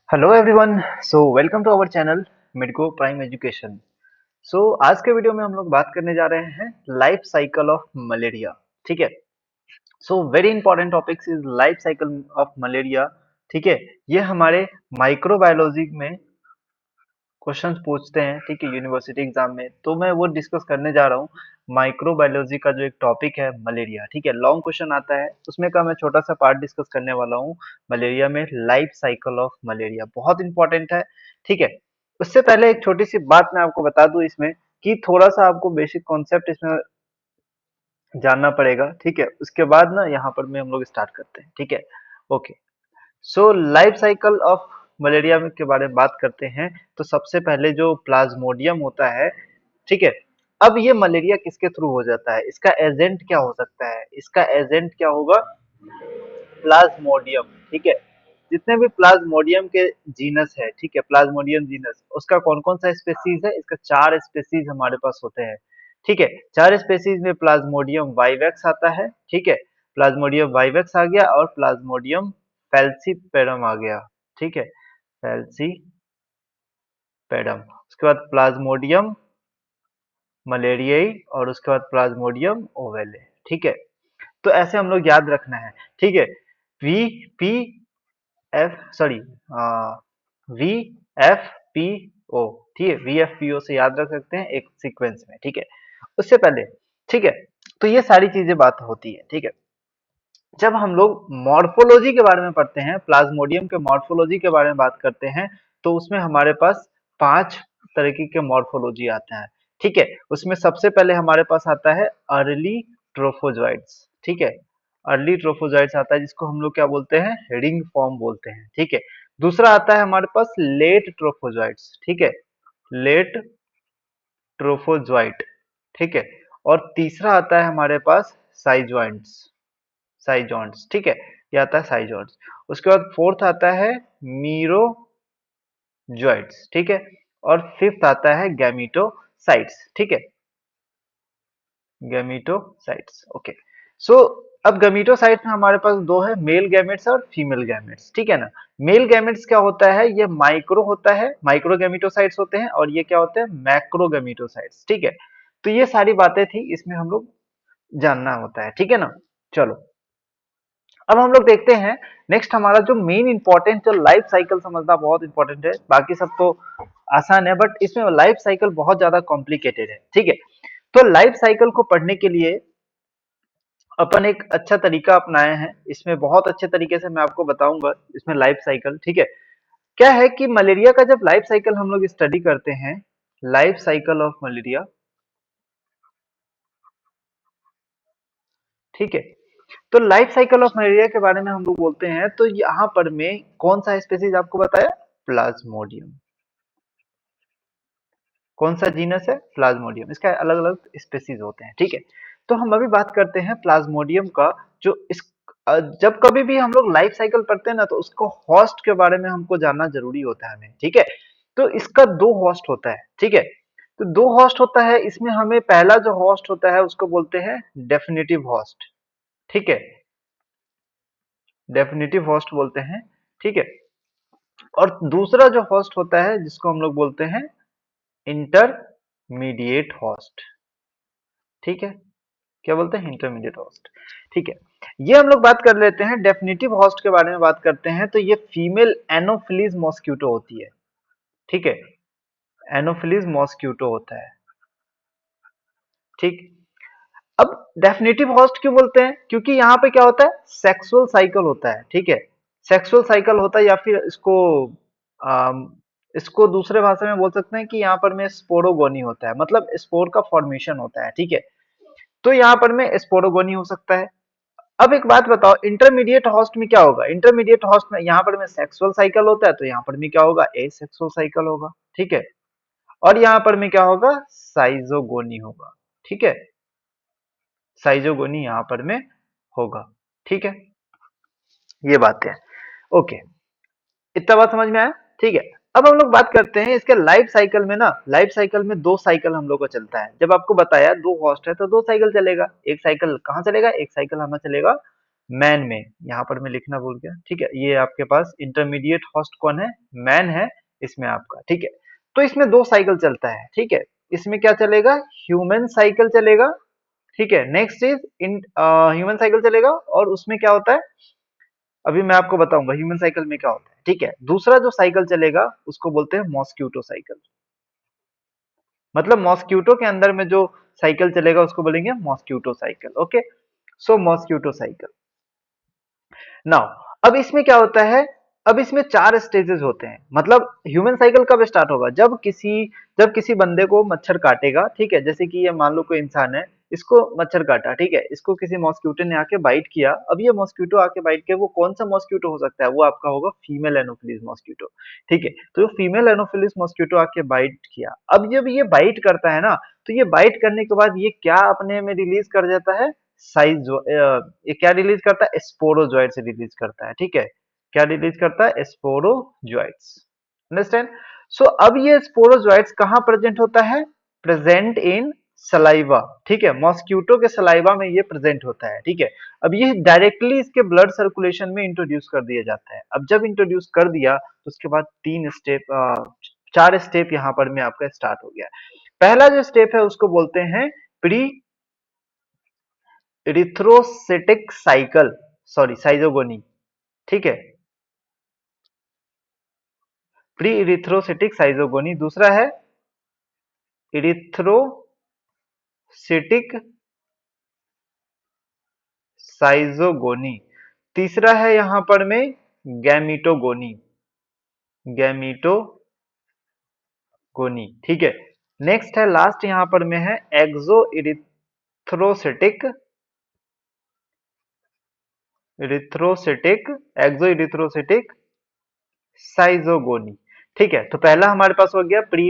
Hello everyone. Welcome to our channel मिडको prime education. आज के वीडियो में हम लोग बात करने जा रहे हैं लाइफ साइकिल ऑफ मलेरिया। ठीक है। Very important topics is life cycle of malaria. ठीक है। ये हमारे माइक्रोबायोलॉजी में क्वेश्चंस पूछते हैं, ठीक है, यूनिवर्सिटी एग्जाम में। तो मैं वो डिस्कस करने जा रहा हूँ माइक्रोबायोलॉजी का जो एक टॉपिक है मलेरिया। ठीक है, लॉन्ग क्वेश्चन आता है उसमें का मैं छोटा सा पार्ट डिस्कस करने वाला हूँ मलेरिया में। लाइफ साइकिल ऑफ मलेरिया बहुत इंपॉर्टेंट है। ठीक है। उससे पहले एक छोटी सी बात मैं आपको बता दूं इसमें, कि थोड़ा सा आपको बेसिक कॉन्सेप्ट इसमें जानना पड़ेगा। ठीक है, उसके बाद ना यहाँ पर में हम लोग स्टार्ट करते हैं। ठीक है। Okay. Life cycle of malaria के बारे में बात करते हैं। तो सबसे पहले जो प्लाज्मोडियम होता है, ठीक है। अब ये मलेरिया किसके थ्रू हो जाता है, इसका एजेंट क्या हो सकता है, इसका एजेंट क्या होगा, प्लाज्मोडियम। ठीक है। जितने भी प्लाज्मोडियम के जीनस है, ठीक है, प्लाज्मोडियम जीनस, उसका कौन कौन सा स्पेसीज है, इसका 4 स्पेसीज हमारे पास होते हैं। ठीक है। 4 स्पेसीज में प्लाज्मोडियम वाइवेक्स आता है। ठीक है। प्लाज्मोडियम वाइवेक्स आ गया और प्लाज्मोडियम फैल्सीपेरम आ गया। ठीक है। फैल्सीपेरम। उसके बाद प्लाज्मोडियम मलेरियाई और उसके बाद प्लाज्मोडियम ओवेले। ठीक है। तो ऐसे हम लोग याद रखना है। ठीक है। V P F sorry V F P O. ठीक है, वी एफ पी ओ से याद रख सकते हैं एक सीक्वेंस में। ठीक है। उससे पहले, ठीक है, तो ये सारी चीजें बात होती है। ठीक है। जब हम लोग मॉर्फोलॉजी के बारे में पढ़ते हैं, प्लाज्मोडियम के मॉर्फोलॉजी के बारे में बात करते हैं, तो उसमें हमारे पास 5 तरीके के मॉर्फोलॉजी आता है। ठीक है। उसमें सबसे पहले हमारे पास आता है अर्ली ट्रोफोजोइड्स। ठीक है। अर्ली ट्रोफोजोइड्स आता है जिसको हम लोग क्या बोलते हैं, रिंग फॉर्म बोलते हैं। ठीक है। दूसरा आता है हमारे पास लेट ट्रोफोजोइड्स। ठीक है। Late trophozoite. ठीक है। और तीसरा आता है हमारे पास साइजोइड्स। साइजोन्स। ठीक है, ये आता है साइजोन्स। उसके बाद फोर्थ आता है मीरोजोइट्स। ठीक है। और फिफ्थ आता है गैमीटोसाइट्स। ठीक है। गैमीटोसाइट्स। ओके। सो अब गैमीटोसाइट्स में हमारे पास दो है, मेल गैमेट्स और फीमेल गैमेट्स। ठीक है ना। मेल गैमेट्स क्या होता है, ये माइक्रो होता है, माइक्रो गैमीटोसाइट्स होते हैं, और ये क्या होते हैं, मैक्रो गैमीटोसाइट्स। ठीक है। तो ये सारी बातें थी, इसमें हम लोग जानना होता है। ठीक है ना। चलो, अब हम लोग देखते हैं नेक्स्ट हमारा जो मेन इंपॉर्टेंट, जो लाइफ साइकिल समझना बहुत इंपॉर्टेंट है। बाकी सब तो आसान है, बट इसमें लाइफ साइकिल बहुत ज्यादा कॉम्प्लिकेटेड है। ठीक है। तो लाइफ साइकिल को पढ़ने के लिए अपन एक अच्छा तरीका अपनाए हैं, इसमें बहुत अच्छे तरीके से मैं आपको बताऊंगा इसमें लाइफ साइकिल। ठीक है। क्या है कि मलेरिया का जब लाइफ साइकिल हम लोग स्टडी करते हैं, लाइफ साइकिल ऑफ मलेरिया, ठीक है, तो लाइफ साइकिल ऑफ मलेरिया के बारे में हम लोग बोलते हैं, तो यहाँ पर में कौन सा स्पेसीज आपको बताया, प्लाज्मोडियम। कौन सा जीनस है, प्लाज्मोडियम। इसका अलग अलग स्पेसीज होते हैं। ठीक है। तो हम अभी बात करते हैं प्लाज्मोडियम का। जो इस जब कभी भी हम लोग लाइफ साइकिल पढ़ते हैं ना, तो उसको होस्ट के बारे में हमको जानना जरूरी होता है हमें। ठीक है। तो इसका दो होस्ट होता है। ठीक है। तो दो होस्ट होता है इसमें, हमें पहला जो होस्ट होता है उसको बोलते हैं डेफिनेटिव होस्ट। ठीक है। डेफिनेटिव होस्ट बोलते हैं। ठीक है। और दूसरा जो होस्ट होता है जिसको हम लोग बोलते हैं इंटरमीडिएट होस्ट। ठीक है। क्या बोलते हैं, इंटरमीडिएट होस्ट। ठीक है। ये हम लोग बात कर लेते हैं डेफिनेटिव होस्ट के बारे में बात करते हैं, तो ये फीमेल एनोफिलीज मॉस्क्यूटो होती है। ठीक है। एनोफिलीज मॉस्क्यूटो होता है। ठीक। अब डेफिनेटिव होस्ट क्यों बोलते हैं, क्योंकि यहाँ पे क्या होता है, सेक्सुअल साइकिल होता है। ठीक है। सेक्सुअल साइकिल होता है, या फिर इसको दूसरे भाषा में बोल सकते हैं कि यहाँ पर में स्पोरोगोनी होता है, मतलब स्पोर का फॉर्मेशन होता है। ठीक है। तो यहाँ पर में स्पोरोगोनी हो सकता है। अब एक बात बताओ, इंटरमीडिएट होस्ट में क्या होगा, इंटरमीडिएट होस्ट में यहाँ पर में सेक्सुअल साइकिल होता है, तो यहाँ पर में क्या होगा, ए सेक्सुअल साइकिल होगा। ठीक है। और यहाँ पर में क्या होगा, साइजोगोनी होगा। ठीक है। साइजोगोनी यहाँ पर में होगा। ठीक है। ये बात है। ओके। इतना बात समझ में आया। ठीक है। अब हम लोग बात करते हैं इसके लाइफ साइकिल में ना। लाइफ साइकिल में दो साइकिल हम लोग को चलता है। जब आपको बताया दो होस्ट है तो दो साइकिल चलेगा। एक साइकिल कहाँ चलेगा, एक साइकिल हमें चलेगा मैन में, यहाँ पर मैं लिखना भूल गया, ठीक है, ये आपके पास इंटरमीडिएट होस्ट कौन है, मैन है इसमें आपका, ठीक है। तो इसमें दो साइकिल चलता है, ठीक है, इसमें क्या चलेगा, ह्यूमन साइकिल चलेगा, ठीक है। Next is in human cycle चलेगा, और उसमें क्या होता है, अभी मैं आपको बताऊंगा ह्यूमन साइकिल में क्या होता है, ठीक है। दूसरा जो साइकिल चलेगा उसको बोलते हैं मॉस्क्यूटो साइकिल, मतलब मॉस्क्यूटो के अंदर में जो साइकिल चलेगा उसको बोलेंगे मॉस्क्यूटो साइकिल, ओके। सो मॉस्क्यूटो साइकिल। नाउ अब इसमें क्या होता है, अब इसमें चार स्टेजेस होते हैं, मतलब ह्यूमन साइकिल कब स्टार्ट होगा, जब किसी बंदे को मच्छर काटेगा, ठीक है, जैसे कि ये मान लो कोई इंसान है, इसको मच्छर काटा, ठीक है, इसको किसी मॉस्क्यूटो ने आके बाइट किया, अब ये मॉस्क्यूटो आके बाइट किया, वो कौन सा मॉस्क्यूटो हो सकता है, वो आपका होगा फीमेल एनोफिलीज मॉस्क्यूटो, ठीक है। तो फीमेल एनोफिलीज मॉस्क्यूटो आके बाइट किया, अब जब ये बाइट करता है ना, तो ये बाइट करने के बाद ये क्या अपने में रिलीज कर देता है, ये क्या रिलीज करता है, स्पोरोजोइट्स रिलीज करता है, ठीक है। क्या रिलीज करता है, स्पोरोजोइट्स, अंडरस्टैंड। सो अब ये स्पोरोजोइट्स कहाँ प्रेजेंट होता है, प्रेजेंट इन सलाइवा, ठीक है, मॉस्क्यूटो के सलाइवा में ये प्रेजेंट होता है, ठीक है। अब ये डायरेक्टली इसके ब्लड सर्कुलेशन में इंट्रोड्यूस कर दिया जाता है, अब जब इंट्रोड्यूस कर दिया तो उसके बाद चार स्टेप यहाँ पर में आपका स्टार्ट हो गया। पहला जो स्टेप है उसको बोलते हैं प्री इरिथ्रोसिटिक साइकिल, सॉरी साइजोगोनी, ठीक है, प्री इरिथ्रोसिटिक साइजोगोनी। दूसरा है इरिथ्रोसिटिक साइजोगोनी। तीसरा है यहां पर में गैमीटोगोनी, गैमीटोगोनी, ठीक है। नेक्स्ट है लास्ट यहां पर में है एक्सो इरिथ्रोसिटिक, इरिथ्रोसिटिक, एक्सो इरिथ्रोसिटिक साइजोगोनी, ठीक है। तो पहला हमारे पास हो गया प्री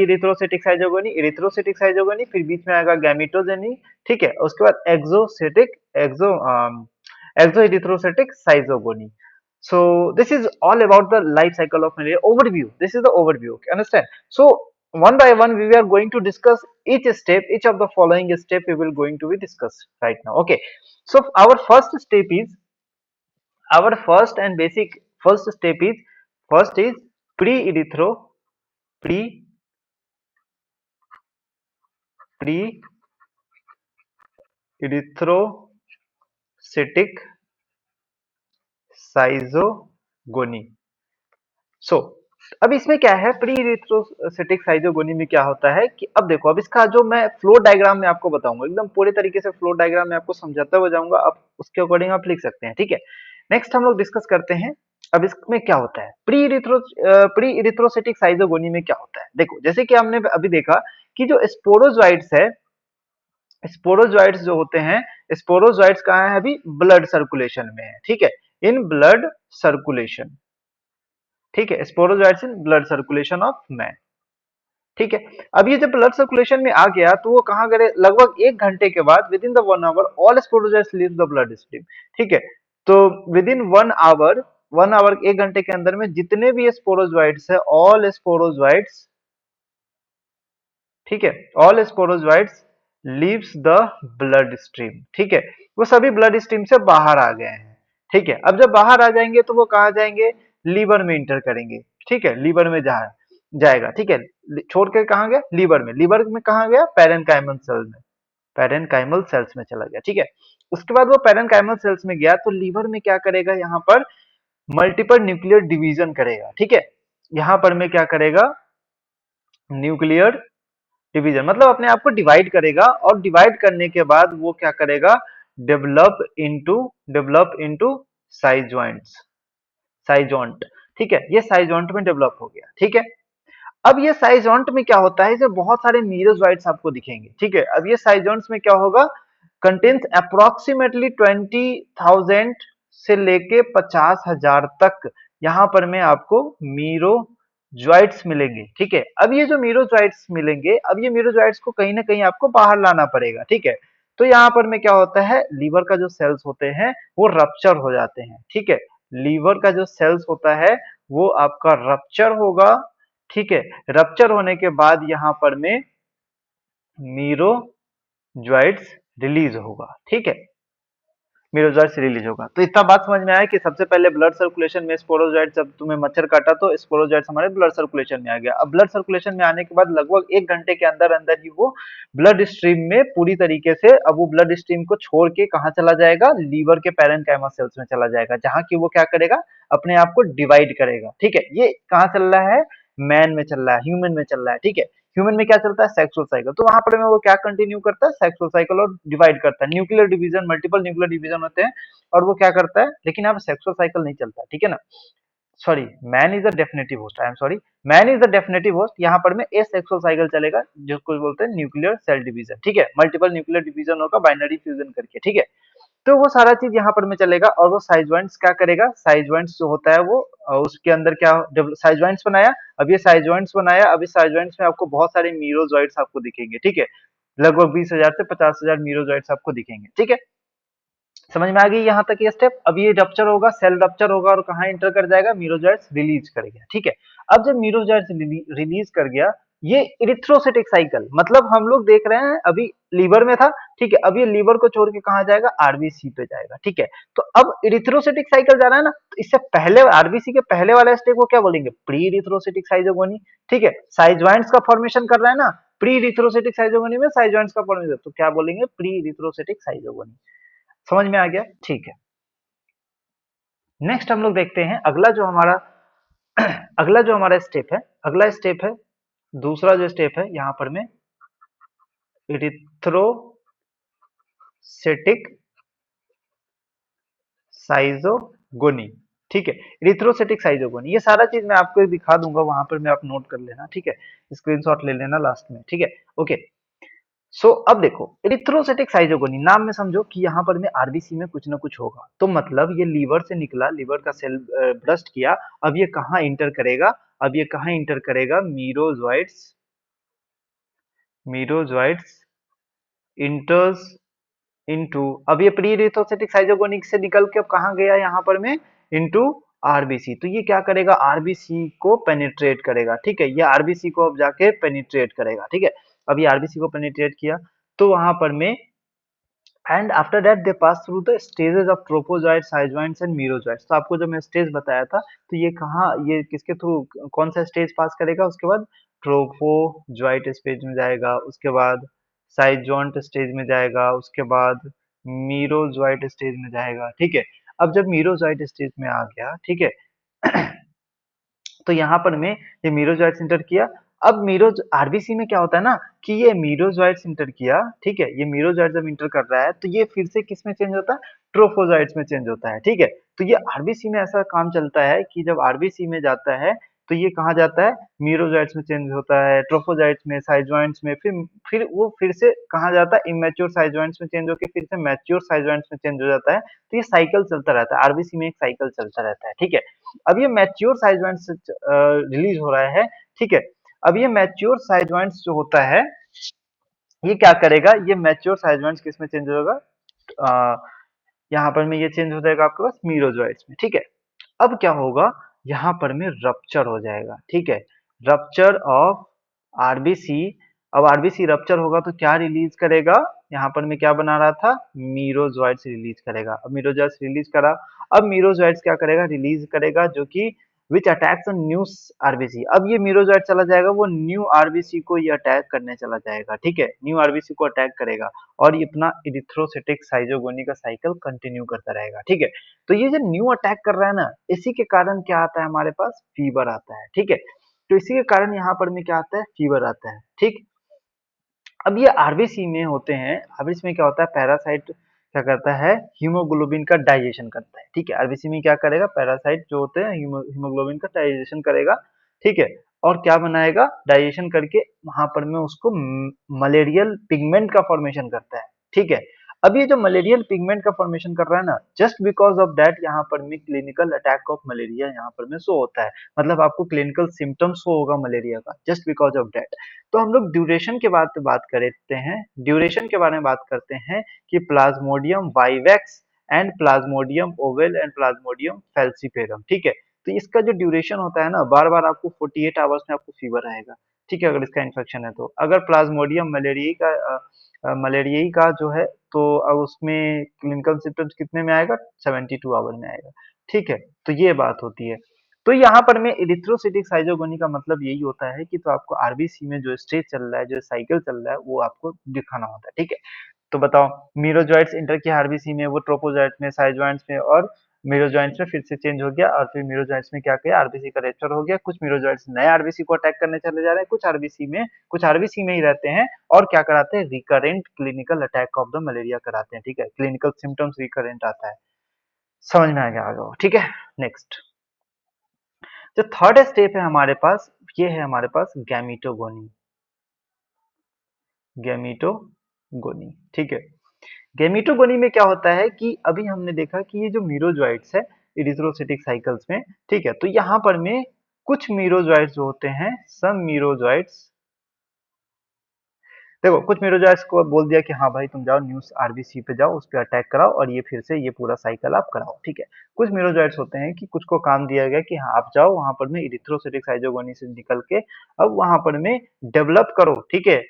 इरिथ्रोसिटिक साइजोगोनी, इरिथ्रोसिटिक साइजोगोनी, फिर बीच में आएगा गैमिटोजेनी, ठीक है, उसके बाद एक्सो इरिथ्रोसिटिक साइजोगोनी। So this is all about the life cycle of malaria overview. This is the overview. Okay, understand? So one by one we are going to discuss each step, each of the following step we will going to be discussed right now. Okay. So our first and basic first step is first is pre pre erythrocytic साइजोगोनी। सो अब इसमें क्या है, pre इरिथ्रोसिटिक साइजोगोनी में क्या होता है कि अब देखो, अब इसका जो मैं फ्लो डायग्राम में आपको बताऊंगा, एकदम पूरे तरीके से फ्लो डायग्राम में आपको समझाता हुआ जाऊंगा, आप उसके अकॉर्डिंग आप लिख सकते हैं, ठीक है। नेक्स्ट हम लोग डिस्कस करते हैं अब इसमें क्या होता है, प्री इरिथ्रोसिटिक साइजोगोनी में क्या होता है। देखो जैसे कि हमने अभी देखा कि जो स्पोरोजोइट्स है, स्पोरोजोइट्स जो होते हैं, स्पोरोजोइट्स कहाँ है, अभी ब्लड सर्कुलेशन में है, ठीक है, इन ब्लड सर्कुलेशन, ठीक है, sporozoites in blood circulation of man, ठीक है। अब ये जब ब्लड सर्कुलेशन में आ गया तो वो कहाँ गए, लगभग 1 घंटे के बाद within the 1 hour all sporozoites leave the blood stream, ठीक है। तो विद इन 1 आवर, 1 आवर 1 घंटे के अंदर में जितने भी स्पोरोजोइट्स है, ऑल स्पोरोजोइट्स, ठीक है, all sporozoites leaves the blood stream, ठीक है, वो सभी ब्लड स्ट्रीम से बाहर आ गए हैं, ठीक है। अब जब बाहर आ जाएंगे तो वो कहाँ जाएंगे, लीवर में इंटर करेंगे, ठीक है, लीवर में जाएगा, ठीक है, छोड़ के कहाँ गया, लीवर में, लीवर में कहाँ गया, पैरेनकाइमल सेल में, पैरेनकाइमल सेल्स में चला गया, ठीक है। उसके बाद वो पैरेनकाइमल सेल्स में गया तो लीवर में क्या करेगा, यहाँ पर मल्टीपल न्यूक्लियर डिवीजन करेगा, ठीक है, यहाँ पर में क्या करेगा, न्यूक्लियर डिवीजन, मतलब अपने आप को डिवाइड करेगा, और डिवाइड करने के बाद वो क्या करेगा, डेवलप इनटू साइजॉइंट्स, साइजॉन्ट, ठीक है, ये साइजॉन्ट में डेवलप हो गया, ठीक है। अब ये साइजॉन्ट में क्या होता है, इसे बहुत सारे मीरोजोइट्स आपको दिखेंगे, ठीक है। अब ये साइजॉन्ट्स में क्या होगा, कंटेन्स अप्रोक्सीमेटली 20,000 से लेके 50,000 तक यहाँ पर में आपको मीरोजोइट्स मिलेंगे, ठीक है। अब ये जो मीरोजोइट्स मिलेंगे, अब ये मीरोजोइट्स को कहीं ना कहीं आपको बाहर लाना पड़ेगा, ठीक है। तो यहाँ पर में क्या होता है, लीवर का जो सेल्स होते हैं वो रप्चर हो जाते हैं, ठीक है, लीवर का जो सेल्स होता है वो आपका रप्चर होगा, ठीक है। रप्चर होने के बाद यहाँ पर में मीरोजोइट्स रिलीज होगा, ठीक है। मीरोजॉइट्स रिलीज होगा। तो इतना बात समझ में आया कि सबसे पहले ब्लड सर्कुलेशन में स्पोरोजॉइट, जब तुम्हें मच्छर काटा तो स्पोरोजॉइट्स हमारे ब्लड सर्कुलेशन में आ गया। अब ब्लड सर्कुलेशन में आने के बाद लगभग 1 घंटे के अंदर अंदर ही वो ब्लड स्ट्रीम में पूरी तरीके से, अब वो ब्लड स्ट्रीम को छोड़ के कहाँ चला जाएगा, लीवर के पैरेन्काइमा सेल्स में चला जाएगा, जहां की वो क्या करेगा, अपने आप को डिवाइड करेगा। ठीक है, ये कहाँ चल रहा है, मैन में चल रहा है, ह्यूमन में चल रहा है। ठीक है, ह्यूमन में क्या चलता है, सेक्सुअल साइकिल। तो वहां पर में वो क्या कंटिन्यू करता है, सेक्सुअल साइकिल, और डिवाइड करता है। Nuclear division, multiple nuclear division होते हैं, और वो क्या करता है, लेकिन यहाँ पे सेक्सुअल साइकिल नहीं चलता। ठीक है ना, sorry, man is the definitive host, I am sorry, man is the definitive host. यहाँ पर में एसेक्सुअल साइकिल चलेगा, जो कुछ बोलते हैं न्यूक्लियर सेल डिवीजन। ठीक है, मल्टीपल न्यूक्लियर डिवीजन होगा बाइनरी फ्यूजन करके। ठीक है, तो वो सारा चीज यहाँ पर में चलेगा। और वो साइज ज्वाइंट्स क्या करेगा, साइज ज्वाइंट्स जो होता है वो उसके अंदर क्या साइज ज्वाइंट्स बनाया। अब ये साइज ज्वाइंट्स बनाया, अब इस साइज ज्वाइंट्स में आपको बहुत सारे मीरोजॉइट्स आपको दिखेंगे। ठीक है, लगभग 20,000 से 50,000 मीरोजॉइट्स आपको दिखेंगे। ठीक है, समझ में आ गई यहाँ तक ये स्टेप। अब ये रप्चर होगा, सेल रप्चर होगा, और कहाँ इंटर कर जाएगा, मीरोजॉइट्स रिलीज कर गया। ठीक है, अब जब मीरोजॉइट्स रिलीज कर गया, ये इरिथ्रोसाइटिक साइकिल, मतलब हम लोग देख रहे हैं अभी लीवर में था। ठीक है, अब ये लीवर को छोड़ के कहाँ जाएगा, आरबीसी पे जाएगा। ठीक है, तो अब इरिथ्रोसाइटिक साइकिल जा रहा है ना, तो इससे पहले आरबीसी के पहले वाले स्टेप को क्या बोलेंगे, प्री इरिथ्रोसाइटिक साइजोगोनी। ठीक है, साइज ज्वाइंट्स का फॉर्मेशन कर रहा है ना, प्री इरिथ्रोसाइटिक साइजोगोनी में साइज ज्वाइंट्स का फॉर्मेशन, तो क्या बोलेंगे, प्री इरिथ्रोसाइटिक साइजोगोनी। समझ में आ गया। ठीक है, नेक्स्ट हम लोग देखते हैं अगला जो हमारा अगला जो हमारा स्टेप है, अगला स्टेप है, दूसरा जो स्टेप है यहाँ पर में इरिथ्रोसेटिक साइजोगोनी। ठीक है, इरिथ्रोसेटिक साइजोगोनी, ये सारा चीज मैं आपको दिखा दूंगा, वहां पर मैं आप नोट कर लेना। ठीक है, स्क्रीनशॉट ले लेना लास्ट में। ठीक है, ओके। अब देखो, इरिथ्रोसाइटिक साइजोगोनी, नाम में समझो कि यहाँ पर में आरबीसी में कुछ ना कुछ होगा। तो मतलब ये लीवर से निकला, लीवर का सेल ब्रस्ट किया, अब ये कहाँ इंटर करेगा, अब ये कहाँ इंटर करेगा, मीरोजॉइट्स, मीरोजॉइट्स इंटर्स इनटू, अब ये प्री इरिथ्रोसाइटिक साइजोगोनिक से निकल के अब कहाँ गया, यहाँ पर में इनटू आरबीसी। तो ये क्या करेगा, आरबीसी को पेनिट्रेट करेगा। ठीक है, ये आरबीसी को अब जाके पेनिट्रेट करेगा। ठीक है, अब ये आरबीसी को पेनिट्रेट किया, तो वहां पर में and after that they pass through the stages of trophozoites, schizoids and merozoites. तो आपको जब मैं स्टेज बताया था, तो ये कहाँ, ये किसके थ्रू, कौन सा स्टेज पास करेगा, उसके बाद ट्रोपोजॉइट स्टेज में जाएगा, उसके बाद साइजोइड स्टेज में जाएगा, उसके बाद मीरोजॉइट स्टेज में जाएगा। ठीक है, अब जब मीरोजॉइट स्टेज में आ गया, ठीक है, तो यहाँ पर में ये मीरोजॉइट्स इंटर किया। अब मीरोज आरबीसी में क्या होता है ना, कि ये मीरोजॉइट्स इंटर किया। ठीक है, ये मीरोजॉइट जब इंटर कर रहा है, तो ये फिर से किस में चेंज होता है, ट्रोफोजॉइट्स में चेंज होता है। ठीक है, तो ये आरबीसी में ऐसा काम चलता है कि जब आरबीसी में जाता है, तो ये कहाँ जाता है, मीरोजॉइट्स में चेंज होता है, ट्रोफोजॉइट्स में, साइजोइड्स में, फिर वो फिर से कहाँ जाता है, इमेच्योर साइजोइड्स में चेंज होकर फिर से मैच्योर साइजोइड्स में चेंज हो जाता है। तो ये साइकिल चलता रहता है, आरबीसी में एक साइकिल चलता रहता है। ठीक है, अब ये मैच्योर साइजोइड्स रिलीज हो रहा है। ठीक है, अब ये मैच्योर साइजोइड्स जो होता है, ये क्या करेगा, ये मैच्योर साइजोइड्स किस में चेंज होगा, यहाँ पर में ये चेंज हो जाएगा आपके पास मीरोजॉइट्स में। ठीक है, अब क्या होगा, यहाँ पर में रप्चर हो जाएगा। ठीक है, रप्चर ऑफ आरबीसी। अब आरबीसी रप्चर होगा तो क्या रिलीज करेगा, यहाँ पर में क्या बना रहा था, मीरोजॉइट्स रिलीज करेगा। अब मीरोजॉइट्स रिलीज करा, अब मीरोजॉइट्स क्या करेगा, रिलीज करेगा, जो कि विच अटैक्स न्यू आरबीसी। अब ये मीरोजॉइट चला जाएगा, वो न्यू आरबीसी को ये अटैक करने चला जाएगा। ठीक है, न्यू आरबीसी को अटैक करेगा, और ये अपना इरिथ्रोसाइटिक साइजोगोनी का साइकिल कंटिन्यू करता रहेगा। ठीक है, तो ये जो न्यू अटैक कर रहा है ना, इसी के कारण क्या आता है, हमारे पास फीवर आता है। ठीक है, तो इसी के कारण यहाँ पर में क्या आता है, फीवर आता है। ठीक, अब ये आरबीसी में होते हैं, आरबीसी में क्या होता है, पैरासाइट क्या करता है, हीमोग्लोबिन का डाइजेशन करता है। ठीक है, आरबीसी में क्या करेगा, पैरासाइट जो होते हैं हीमोग्लोबिन का डाइजेशन करेगा। ठीक है, और क्या बनाएगा, डाइजेशन करके वहां पर में उसको मलेरियल पिगमेंट का फॉर्मेशन करता है। ठीक है, अब ये जो मलेरियल पिगमेंट का फॉर्मेशन कर रहा है ना, जस्ट बिकॉज ऑफ दैट यहाँ पर में क्लिनिकल अटैक ऑफ मलेरिया यहाँ पर में शो होता है। मतलब आपको क्लिनिकल सिम्टम्स शो होगा मलेरिया का, जस्ट बिकॉज ऑफ दैट। तो हम लोग ड्यूरेशन के बात करते हैं, ड्यूरेशन के बारे में बात करते हैं कि Plasmodium vivax and Plasmodium oval and Plasmodium falciparum. ठीक है, तो इसका जो ड्यूरेशन होता है ना, बार बार आपको 48 आवर्स में आपको फीवर आएगा। ठीक है, अगर इसका इन्फेक्शन है तो। अगर प्लाज्मोडियम मलेरियाई का जो है, तो अब उसमें क्लिनिकल सिम्टम्स कितने में आएगा, 72 आवर में आएगा। ठीक है, तो ये बात होती है। तो यहाँ पर में इरिथ्रोसिटिक साइजोगोनी का मतलब यही होता है कि तो आपको आरबीसी में जो स्टेज चल रहा है, जो साइकिल चल रहा है, वो आपको दिखाना होता है। ठीक है, तो बताओ, मीरोजॉइट्स इंटर किया आरबीसी में, वो ट्रोपोजॉइट्स में, साइजोइट्स में और मीरोजॉइट्स में फिर से चेंज हो गया, और फिर मीरोजॉइट्स में क्या किया, आरबीसी का रप्चर हो गया। कुछ मीरोजॉइट्स नए आरबीसी को अटैक करने चले जा रहे हैं, कुछ आरबीसी में ही रहते हैं और क्या कराते हैं, recurrent clinical attack of the malaria कराते हैं। ठीक है, क्लिनिकल सिम्टम्स रिकरेंट आता है। समझ में आ गया आगे? ठीक है, नेक्स्ट जो थर्ड स्टेप है हमारे पास, ये है हमारे पास गैमीटोगोनी। गैमीटोगोनी, ठीक है। गैमीटोगोनी में क्या होता है कि अभी हमने देखा कि ये जो मीरोजॉइट्स है इरिथ्रोसिटिक साइकिल्स में, ठीक है, तो यहाँ पर में कुछ मीरोजॉइट्स जो होते हैं, सम मीरोजॉइट्स, देखो कुछ मीरोजॉइट्स को बोल दिया कि हाँ भाई तुम जाओ न्यूज आरबीसी पे जाओ, उस पर अटैक कराओ और ये फिर से ये पूरा साइकिल आप कराओ। ठीक है, कुछ मीरोजॉइट्स होते हैं कि कुछ को काम दिया गया कि हाँ आप जाओ वहां पर में इरिथ्रोसिटिक साइजोगोनी से निकल के अब वहां पर में डेवलप करो। ठीक है,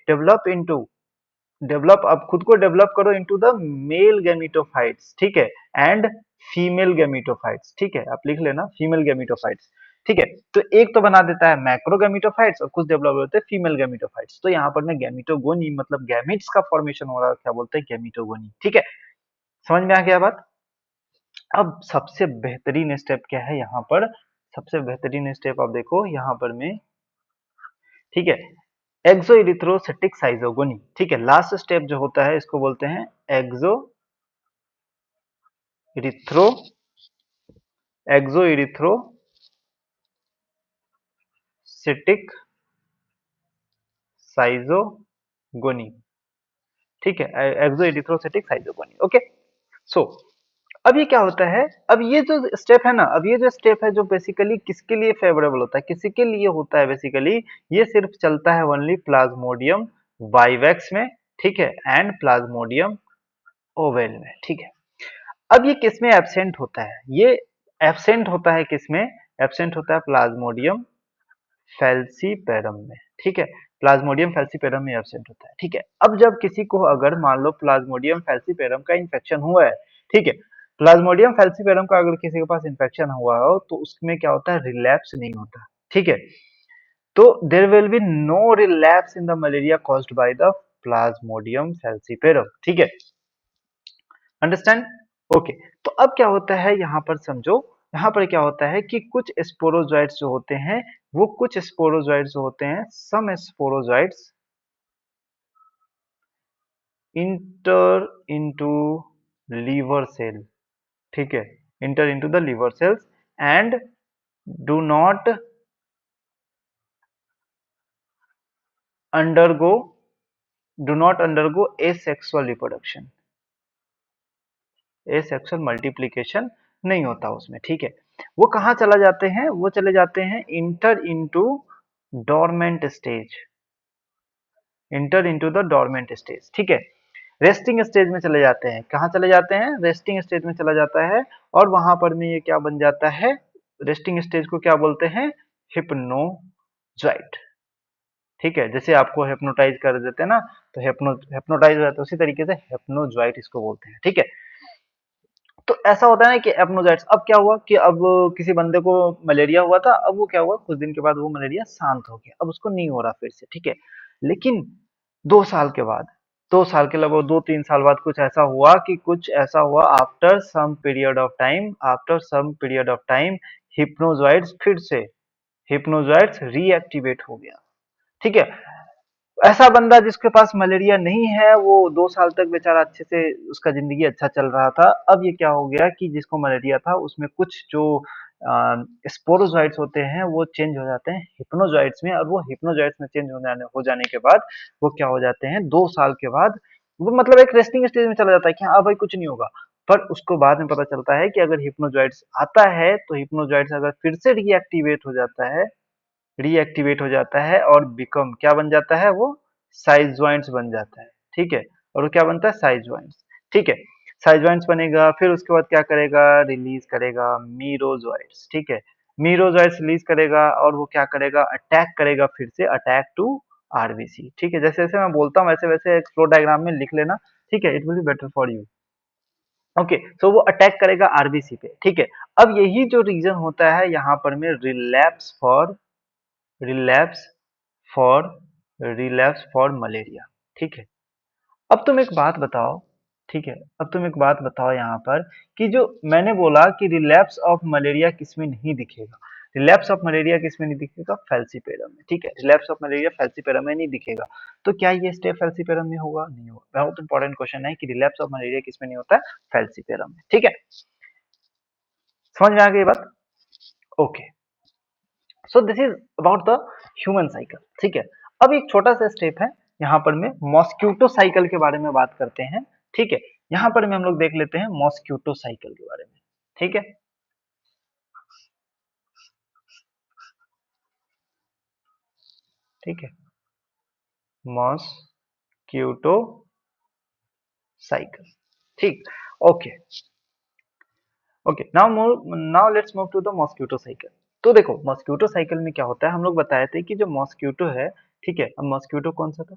डेवलप अब खुद को डेवलप करो इनटू द मेल गैमीटोफाइट्स। ठीक है, एंड फीमेल गैमीटोफाइट्स। ठीक है, आप लिख लेना फीमेल गैमीटोफाइट्स। ठीक है, तो एक तो बना देता है मैक्रो गैमीटोफाइट्स और कुछ डेवलप होते हैं फीमेल गैमीटोफाइट्स। तो यहाँ पर मैं गैमीटोगोनी मतलब गैमीट्स का फॉर्मेशन हो रहा है, क्या बोलते हैं, गैमीटोगोनी। ठीक है, समझ में आ गया बात? अब सबसे बेहतरीन स्टेप क्या है यहाँ पर, सबसे बेहतरीन स्टेप आप देखो यहाँ पर में, ठीक है, एक्सो इरिथ्रोसिटिक साइजोगोनी। ठीक है, लास्ट स्टेप जो होता है इसको बोलते हैं एक्सो इरिथ्रो एक्सो इरिथ्रोसिटिक साइजोगोनी। ठीक है, एक्सो इरिथ्रोसिटिक साइजोगोनी। ओके, सो अब ये क्या होता है, अब ये जो स्टेप है ना, अब ये जो स्टेप है जो बेसिकली किसके लिए फेवरेबल होता है, किसी के लिए होता है बेसिकली, ये सिर्फ चलता है ओनली प्लाज्मोडियम वाइवेक्स में। ठीक है, एंड प्लाज्मोडियम ओवेल में। ठीक है, अब ये किसमें एब्सेंट होता है, ये एब्सेंट होता है किसमें, एब्सेंट होता है प्लाज्मोडियम फैल्सीपेरम में। ठीक है, प्लाज्मोडियम फैल्सीपेरम में एब्सेंट होता है। ठीक है, अब जब किसी को अगर मान लो प्लाज्मोडियम फैल्सीपेरम का इन्फेक्शन हुआ है, ठीक है, प्लाज्मोडियम फैल्सीपेरम का अगर किसी के पास इन्फेक्शन हुआ हो तो उसमें क्या होता है, रिलैप्स नहीं होता। ठीक है, तो there will be no relapse in the malaria caused by the plasmodium falciparum. ठीक है, अंडरस्टैंड? ओके, तो अब क्या होता है यहाँ पर समझो, यहाँ पर क्या होता है कि कुछ स्पोरोजोइट्स जो होते हैं, वो कुछ स्पोरोजोइट्स जो होते हैं, some sporozoites enter into liver cell. ठीक है, enter into the liver cells and do not undergo asexual reproduction, asexual multiplication नहीं होता उसमें। ठीक है, वो कहाँ चला जाते हैं, वो चले जाते हैं enter into dormant stage, enter into the dormant stage. ठीक है, रेस्टिंग स्टेज में चले जाते हैं, कहाँ चले जाते हैं, रेस्टिंग स्टेज में चला जाता है, और वहां पर में ये क्या बन जाता है, रेस्टिंग स्टेज को क्या बोलते हैं, हिप्नोजॉइट। ठीक है, जैसे आपको हिप्नोटाइज कर देते हैं ना, तो हिप्नोटाइज हो जाता है, उसी तरीके से हिप्नोजॉइट इसको बोलते हैं। ठीक है, तो ऐसा होता है ना कि एपनोजाइट्स, अब क्या हुआ कि अब किसी बंदे को मलेरिया हुआ था, अब वो क्या हुआ, कुछ दिन के बाद वो मलेरिया शांत हो गया, अब उसको नहीं हो रहा फिर से। ठीक है, लेकिन 2 साल के बाद, 2 साल के लगभग 2-3 साल बाद कुछ ऐसा हुआ कि कुछ ऐसा हुआ, after some period of time hypnozoites फिर से, हिप्नोजॉइट्स रीएक्टिवेट हो गया। ठीक है, ऐसा बंदा जिसके पास मलेरिया नहीं है, वो 2 साल तक बेचारा अच्छे से उसका जिंदगी अच्छा चल रहा था। अब ये क्या हो गया कि जिसको मलेरिया था उसमें कुछ जो स्पोरोजोइट्स होते हैं वो चेंज हो जाते हैं हिप्नोजोइट्स में, और वो हिप्नोजोइट्स में चेंज हो जाने के बाद वो क्या हो जाते हैं, 2 साल के बाद वो मतलब एक रेस्टिंग स्टेज में चला जाता है कि हाँ भाई कुछ नहीं होगा। पर उसको बाद में पता चलता है कि अगर हिप्नोजोइट्स आता है तो हिप्नोजोइट्स अगर फिर से रीएक्टिवेट हो जाता है और बिकम क्या बन जाता है, वो साइज ज्वाइंट्स बन जाता है। ठीक है, और वो क्या बनता है, साइज ज्वाइंट्स। ठीक है, साइज ज्वाइंट्स बनेगा, फिर उसके बाद क्या करेगा, रिलीज करेगा मीरोजॉइट्स। ठीक है, मीरोजॉइट्स रिलीज करेगा और वो क्या करेगा, अटैक करेगा, फिर से अटैक टू आरबीसी। ठीक है, जैसे जैसे मैं बोलता हूँ वैसे वैसे एक फ्लो डायग्राम में लिख लेना। ठीक है, it will be better for you. Okay, so वो अटैक करेगा आरबीसी पे। ठीक है, अब यही जो रीजन होता है यहाँ पर में relapse for relapse for malaria. ठीक है, अब तुम एक बात बताओ। ठीक है, अब तुम एक बात बताओ यहाँ पर कि जो मैंने बोला कि रिलैप्स ऑफ मलेरिया किसमें नहीं दिखेगा, रिलैप्स ऑफ मलेरिया किसमें नहीं दिखेगा, फैल्सीपेरम में। ठीक है, रिलैप्स ऑफ मलेरिया फैल्सीपेरम में नहीं दिखेगा, तो क्या ये स्टेप फैल्सीपेरम में होगा, नहीं होगा। बहुत इंपॉर्टेंट क्वेश्चन है कि रिलैप्स ऑफ मलेरिया किसमें नहीं होता है, फैल्सीपेरम में। ठीक है, समझ में आ गई ये बात। Okay, so this is about the human cycle. ठीक है, अब एक छोटा सा स्टेप है यहाँ पर में मॉस्क्यूटो साइकिल के बारे में बात करते हैं। ठीक है, यहाँ पर में हम लोग देख लेते हैं मॉस्क्यूटो साइकिल के बारे में। ठीक है, ठीक है, मॉस्क्यूटो साइकिल। ठीक, okay, okay, now let's move to the mosquito cycle. तो देखो मॉस्क्यूटो साइकिल में क्या होता है, हम लोग बताए थे कि जो मॉस्क्यूटो है, ठीक है, अब मॉस्क्यूटो कौन सा था,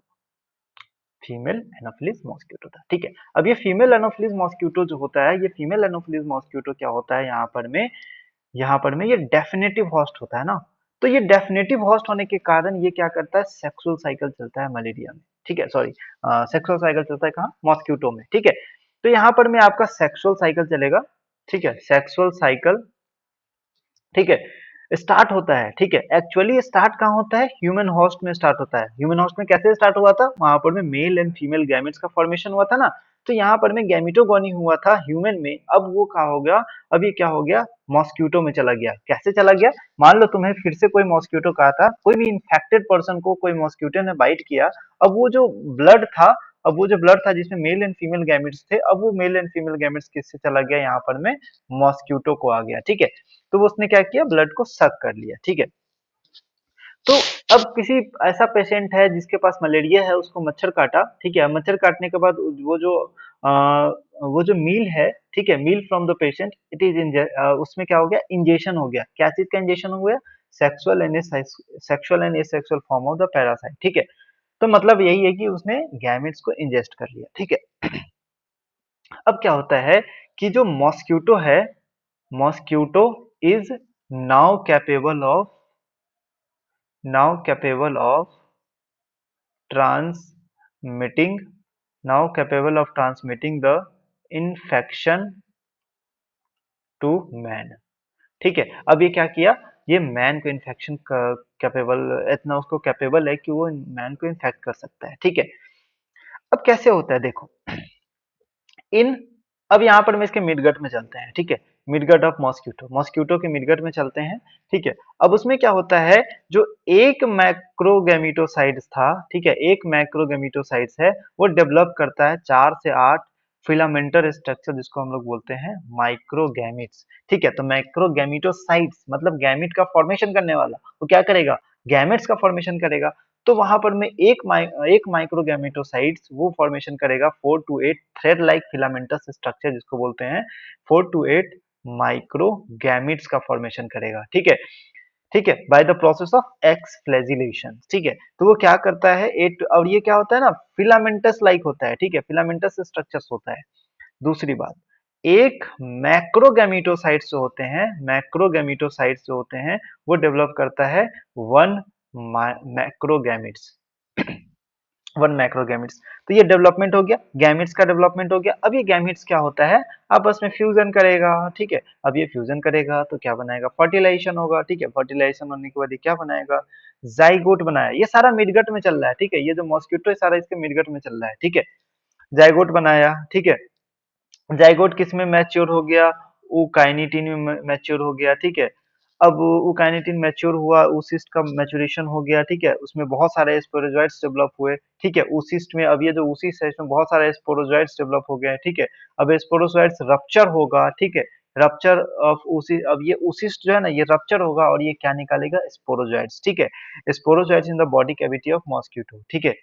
फीमेल एनोफिलिस मॉस्क्यूटो था। ठीक है, अब ये फीमेल एनोफिलिस मॉस्क्यूटो जो होता है, ये फीमेल एनोफिलिस मॉस्क्यूटो क्या होता है यहाँ पर में ये डेफिनेटिव होस्ट होता है ना। तो ये डेफिनेटिव होस्ट होने के कारण ये क्या करता है, सेक्सुअल साइकिल चलता है मलेरिया में। ठीक है, सॉरी, सेक्सुअल साइकिल चलता है कहाँ, मॉस्क्यूटो में। ठीक है, तो यहाँ पर में आपका सेक्सुअल साइकिल चलेगा। ठीक है, सेक्सुअल साइकिल, ठीक है, स्टार्ट होता है। ठीक है, एक्चुअली स्टार्ट कहाँ होता है, ह्यूमन होस्ट में स्टार्ट होता है। ह्यूमन होस्ट में कैसे स्टार्ट हुआ था, वहां पर में मेल एंड फीमेल गैमेट्स का फॉर्मेशन हुआ था ना। तो यहाँ पर में गैमेटोगोनी हुआ था ह्यूमन में, अब वो क्या हो गया, अब ये क्या हो गया, मॉस्क्यूटो में चला गया। कैसे चला गया, मान लो तुम्हें फिर से कोई मॉस्क्यूटो कहा था, कोई भी इन्फेक्टेड पर्सन को कोई मॉस्क्यूटो ने बाइट किया, अब वो जो ब्लड था, अब वो जो ब्लड था जिसमें मेल एंड फीमेल गैमेट्स थे, अब वो मेल एंड फीमेल गैमेट्स किससे चला गया, यहाँ पर में मॉस्क्यूटो को आ गया। ठीक है, तो वो उसने क्या किया, ब्लड को सक कर लिया। ठीक है, तो अब किसी ऐसा पेशेंट है जिसके पास मलेरिया है, उसको मच्छर काटा। ठीक है, मच्छर काटने के बाद आ, वो जो मील है, ठीक है, meal from the patient it is उसमें क्या हो गया, इंजेक्शन हो गया। क्या चीज का इंजेक्शन हो गया, sexual and asexual form of the parasite. ठीक है, तो मतलब यही है कि उसने गैमेट्स को इंजेस्ट कर लिया। ठीक है, अब क्या होता है कि जो मॉस्क्यूटो है, mosquito is now capable of now capable of transmitting now capable of transmitting the infection to man। ठीक है, अब ये क्या किया, ये मैन को इन्फेक्शन कैपेबल, इतना उसको कैपेबल है कि वो मैन को इन्फेक्ट कर सकता है। ठीक है, अब कैसे होता है देखो, इन अब यहाँ पर मैं इसके मिडगट में चलते हैं। ठीक है, मिडगट ऑफ मॉस्क्यूटो, मॉस्क्यूटो के मिडगट में चलते हैं। ठीक है, अब उसमें क्या होता है, जो एक मैक्रोगेमिटोसाइड्स था, ठीक है, एक मैक्रोगेमिटोसाइड्स है, वो डेवलप करता है 4 से 8 फिलामेंटर स्ट्रक्चर, जिसको हम लोग बोलते हैं माइक्रोगैमिट्स। ठीक है, तो माइक्रोगैमिटोसाइट्स मतलब गैमिट का फॉर्मेशन करने वाला, वो क्या करेगा, गैमेट्स का फॉर्मेशन करेगा। तो वहां पर में एक माइक्रोगैमेटोसाइट्स वो फॉर्मेशन करेगा 4 to 8 thread like filamentous structure, जिसको बोलते हैं 4 to 8 माइक्रोगैमिट्स का फॉर्मेशन करेगा। ठीक है, ठीक है, बाय द प्रोसेस ऑफ एक्सफ्लैजिलेशन। ठीक है, तो वो क्या करता है, एट, और ये क्या होता है ना, फिलामेंटस लाइक होता है। ठीक है, फिलामेंटस स्ट्रक्चर्स होता है। दूसरी बात, एक मैक्रोगैमिटोसाइट्स जो होते हैं, मैक्रोगैमिटोसाइट्स जो होते हैं, वो डेवलप करता है वन मैक्रोगैमिट्स, वन मैक्रोगैमिट्स। तो ये डेवलपमेंट हो गया, गैमिट्स का डेवलपमेंट हो गया। अब ये गैमिट्स क्या होता है, आपस में फ्यूजन करेगा। ठीक है, अब ये फ्यूजन करेगा तो क्या बनाएगा, फर्टिलाइजेशन होगा। ठीक है, फर्टिलाइजेशन होने के बाद ये क्या बनाएगा, जाइगोट बनाया। ये सारा मिडगट में चल रहा है। ठीक है, ये जो मॉस्किटो है सारा इसके मिडगट में चल रहा है। ठीक है, जाइगोट बनाया। ठीक है, जाइगोट किस में मैच्योर हो गया, ओकाइनेटिन में मैच्योर हो गया। ठीक है, अब ओकाइनेटिन मैच्योर हुआ, oocyst का मैच्योरेशन हो गया। ठीक है, उसमें बहुत सारे स्पोरोजोइट्स डेवलप हुए। ठीक है, oocyst में, अब ये जो oocyst है इसमें बहुत सारे स्पोरोजोइट्स डेवलप हो गए। ठीक है, अब स्पोरोजोइट्स रप्चर होगा। ठीक है, रप्चर ऑफ oocyst, अब ये oocyst जो है ना ये रप्चर होगा और ये क्या निकालेगा, स्पोरोजोइट्स। ठीक है, sporozoites in the body cavity of mosquito. ठीक है,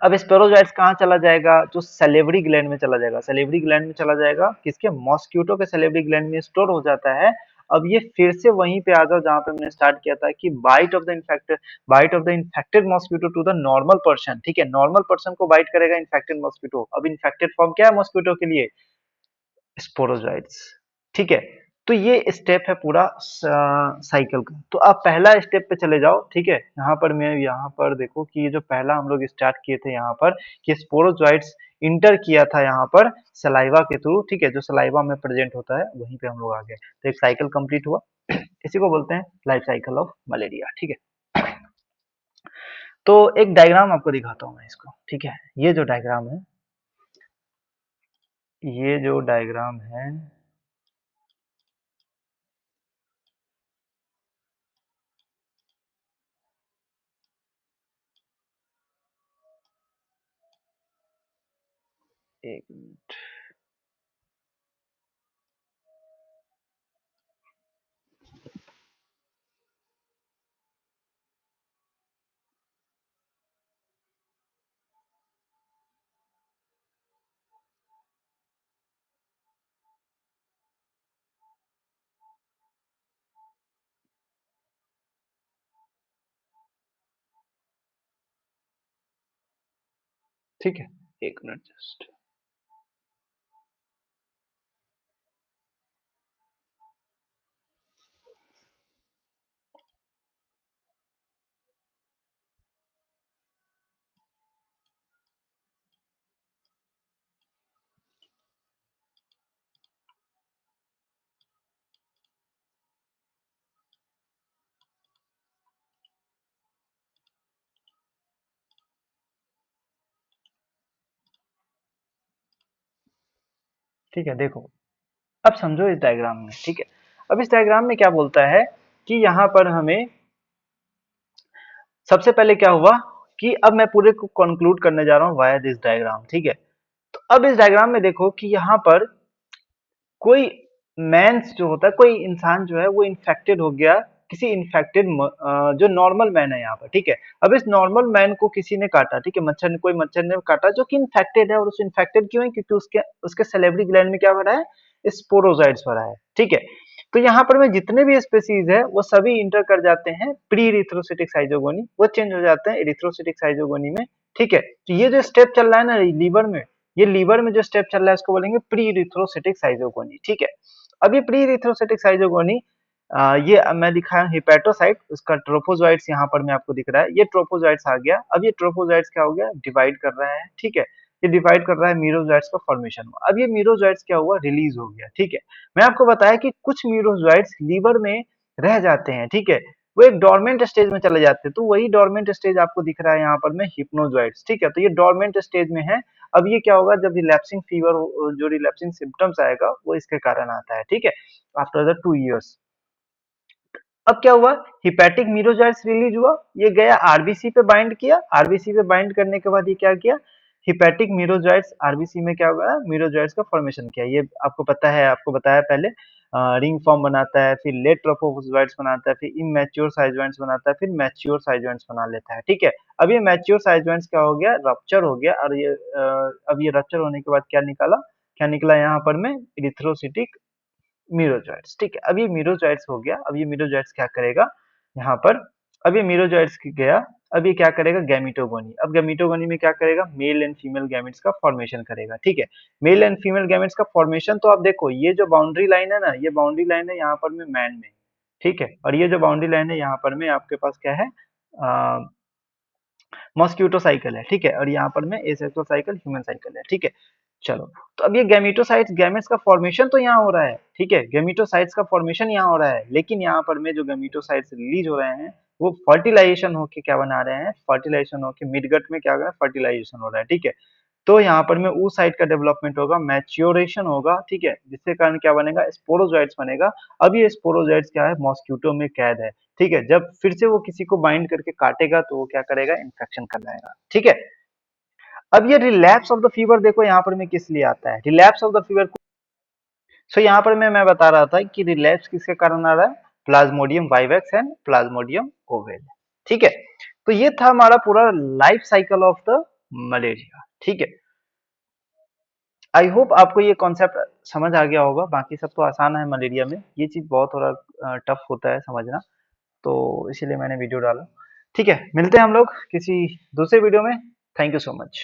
अब स्पेरोजाइट्स कहाँ चला जाएगा, जो सेलेवरी ग्लैंड में चला जाएगा, सेलेवरी ग्लैंड में चला जाएगा, किसके, मॉस्क्यूटो के सेलेवरी ग्लैंड में स्टोर हो जाता है। अब ये फिर से वहीं पे आ जाओ जहाँ पे मैंने स्टार्ट किया था कि bite of the infected mosquito to the normal person, ठीक है, नॉर्मल पर्सन को बाइट करेगा इन्फेक्टेड मॉस्किटो। अब इन्फेक्टेड फॉर्म क्या है मॉस्किटो के लिए? स्पोरोजोइट्स, ठीक है। तो ये स्टेप है पूरा साइकिल का। तो आप पहला स्टेप पे चले जाओ, ठीक है। यहाँ पर देखो कि ये जो पहला हम लोग स्टार्ट किए थे यहाँ पर कि स्पोरोजोइट्स इंटर किया था यहाँ पर सलाइवा के थ्रू, ठीक है, जो सलाइवा में प्रेजेंट होता है वहीं पे हम लोग आ गए। तो एक साइकिल कंप्लीट हुआ। इसी को बोलते हैं लाइफ साइकिल ऑफ मलेरिया, ठीक है। तो एक डायग्राम आपको दिखाता हूँ मैं इसको, ठीक है। ये जो डायग्राम है एक मिनट, ठीक है, एक मिनट जस्ट। ठीक है, देखो, अब समझो इस डायग्राम में, ठीक है। अब इस डायग्राम में क्या बोलता है कि यहाँ पर हमें सबसे पहले क्या हुआ कि अब मैं पूरे को कंक्लूड करने जा रहा हूँ वाया दिस डायग्राम, ठीक है। तो अब इस डायग्राम में देखो कि यहाँ पर कोई मैंस जो होता है, कोई इंसान जो है वो इन्फेक्टेड हो गया किसी इन्फेक्टेड जो नॉर्मल मैन है यहाँ पर, ठीक है। अब इस नॉर्मल मैन को किसी ने काटा, ठीक है, कोई मच्छर ने काटा जो कि इन्फेक्टेड है। और उस इन्फेक्टेड क्यों है? क्योंकि उसके उसके सेलेब्री ग्लैंड में क्या भरा है? स्पोरोजाइट्स भरा है, ठीक है। तो यहाँ पर में जितने भी स्पेसीज है वो सभी इंटर कर जाते हैं प्री इरिथ्रोसिटिक साइजोगोनी, वो चेंज हो जाते हैं इरिथ्रोसिटिक साइजोगोनी में, ठीक है। तो ये जो स्टेप चल रहा है ना लीवर में, ये लीवर में जो स्टेप चल रहा है उसको बोलेंगे प्री इरिथ्रोसिटिक साइजोगोनी, ठीक है। अब ये प्री इरिथ्रोसिटिक साइजोगोनी ये मैं दिखाया हिपेटोसाइट, उसका ट्रोफोजोइट्स यहाँ पर में आपको दिख रहा है, ये ट्रोफोजोइट्स आ गया। अब ये ट्रोफोजोइट्स क्या हो गया? डिवाइड कर रहा है, ठीक है। ये डिवाइड कर रहा है, मीरोजोइट्स का फॉर्मेशन हुआ। अब ये मीरोजोइट्स क्या हुआ? रिलीज हो गया, ठीक है। मैं आपको बताया कि कुछ मीरोजोइट्स लीवर में रह जाते हैं, ठीक है, वो एक डोरमेंट स्टेज में चले जाते हैं। तो वही डोरमेंट स्टेज आपको दिख रहा है यहाँ पर में हिप्नोजोइट्स, ठीक है। तो ये डोरमेंट स्टेज में है। अब ये क्या होगा? जब रिलैप्सिंग फीवर, जो रिलैप्सिंग सिम्टम्स आएगा वो इसके कारण आता है, ठीक है, आफ्टर द 2 years। अब क्या हुआ? हिपैटिक मीरोजाइट्स रिलीज हुआ, ये गया आरबीसी पे बाइंड किया, आरबीसी पे बाइंड करने के बाद ये क्या किया? हिपैटिक मीरोजाइट्स आरबीसी में क्या हुआ? मीरोजाइट्स का फॉर्मेशन किया। ये आपको पता है, आपको बताया पहले, रिंग फॉर्म बनाता है, फिर लेट ट्रोफोजोइट्स बनाता है, फिर इमैच्योर साइजोइंट्स बनाता है, फिर मैच्योर साइजोइंट्स बना लेता है, ठीक है। अब ये मैच्योर साइजोइंट्स क्या हो गया? रप्चर हो गया। और ये अब ये रप्चर होने के बाद क्या निकला यहाँ पर में? इरिथ्रोसिटिक मीरोजॉइट्स, ठीक है। अब ये मीरोजॉइट्स हो गया। अब ये मीरोजॉइट्स क्या करेगा यहाँ पर? अब ये मीरोजॉइट्स गया। अब ये क्या करेगा? गैमीटोगोनी। अब गैमीटोगोनी में क्या करेगा? मेल एंड फीमेल गैमेट्स का फॉर्मेशन करेगा, ठीक है। मेल एंड फीमेल गैमेट्स का फॉर्मेशन, तो आप देखो ये जो बाउंड्री लाइन है ना, ये बाउंड्री लाइन है यहाँ पर में मैन में, ठीक है। और ये जो बाउंड्री लाइन है यहाँ पर में आपके पास क्या है? मॉस्क्यूटो साइकिल है, ठीक है। और यहाँ पर में एसेक्सुअल साइकिल, ह्यूमन साइकिल है, ठीक है। चलो, तो अब ये गैमेटोसाइट्स, गैमेट्स का फॉर्मेशन तो यहाँ हो रहा है, ठीक है, गैमेटोसाइट्स का फॉर्मेशन यहाँ हो रहा है, लेकिन यहाँ पर में जो गैमेटोसाइट्स रिलीज हो रहे हैं वो फर्टिलाइजेशन होके क्या बना रहे हैं? फर्टिलाइजेशन होके मिडगट में क्या हो रहा है? फर्टिलाइजेशन हो रहा है, ठीक है। तो यहाँ पर में ऊ साइड का डेवलपमेंट होगा, मैच्योरेशन होगा, ठीक है, जिसके कारण क्या बनेगा? स्पोरोजोइट्स बनेगा। अब ये स्पोरोजोइट्स क्या है? मॉस्क्यूटो में कैद है, ठीक है। जब फिर से वो किसी को बाइंड करके काटेगा तो वो क्या करेगा? इन्फेक्शन कर जाएगा, ठीक है। अब ये रिलैप्स ऑफ द फीवर देखो यहाँ पर में किस लिए आता है? रिलैप्स ऑफ द फीवर, सो यहाँ पर मैं बता रहा था कि रिलैप्स किसके कारण आ रहा है? Plasmodium vivax and Plasmodium oval, ठीक है। तो ये था हमारा पूरा life cycle of the malaria, ठीक है। आई होप आपको ये कॉन्सेप्ट समझ आ गया होगा। बाकी सब तो आसान है, मलेरिया में ये चीज बहुत थोड़ा टफ होता है समझना, तो इसीलिए मैंने वीडियो डाला। ठीक है, मिलते हैं हम लोग किसी दूसरे वीडियो में। Thank you so much.